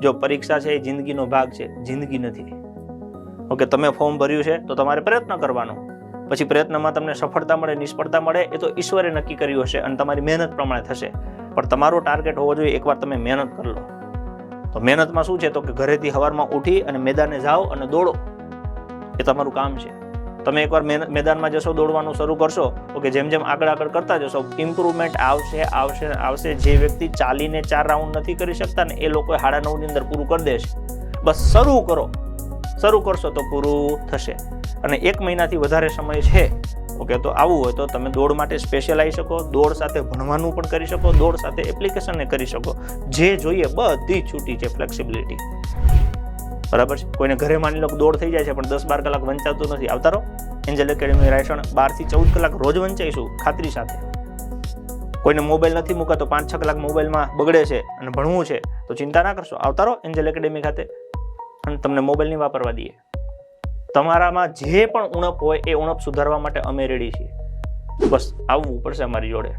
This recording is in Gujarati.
જો પરીક્ષા છે એ જિંદગીનો ભાગ છે, જિંદગી નથી. ઓકે, તમે ફોર્મ ભર્યું છે તો તમારે પ્રયત્ન કરવાનો. પછી પ્રયત્નમાં તમને સફળતા મળે, નિષ્ફળતા મળે એ તો ઈશ્વરે નક્કી કર્યું હશે અને તમારી મહેનત પ્રમાણે થશે. પણ તમારો ટાર્ગેટ હોવો જોઈએ એકવાર તમે મહેનત કરી લો. તો મહેનતમાં શું છે તો કે ઘરેથી સવારમાં ઉઠી અને મેદાને જાઓ અને દોડો, એ તમારું કામ છે. તમે એકવાર મેદાનમાં જશો, દોડવાનું શરૂ કરશો તો કે જેમ જેમ આગળ કરતા જશો ઇમ્પ્રુવમેન્ટ આવશે. જે વ્યક્તિ ચાલીને 4 રાઉન્ડ નથી કરી શકતા ને એ લોકો 9:30 ની અંદર પૂરું કરી દેશે. બસ શરૂ કરશો તો પૂરું થશે. અને 1 મહિનાથી વધારે સમય છે ઓકે, તો આવું હોય તો તમે દોડ માટે સ્પેશિયલ આવી શકો, દોડ સાથે ભણવાનું પણ કરી શકો, દોડ સાથે એપ્લિકેશનને કરી શકો. જે જોઈએ બધી છૂટી છે, ફ્લેક્સિબિલિટી. બરાબર છે. કોઈને ઘરે માની લો દોડ થઈ જાય છે પણ 10-12 કલાક વંચાતું નથી, આવતા રહો. એન્જલ એકેડમી રાયસણ 12 થી 14 કલાક રોજ વંચાઈશું ખાતરી સાથે. કોઈને મોબાઈલ નથી મુકાતો, 5-6 કલાક મોબાઈલમાં બગડે છે અને ભણવું છે તો ચિંતા ના કરશો, આવતા રહો એન્જલ એકેડમી ખાતે અને તમને મોબાઈલ નહીં વાપરવા દઈએ. તમારામાં જે પણ ઉણપ હોય એ ઉણપ સુધારવા માટે અમે રેડી છીએ. બસ આવવું પડશે અમારી જોડે.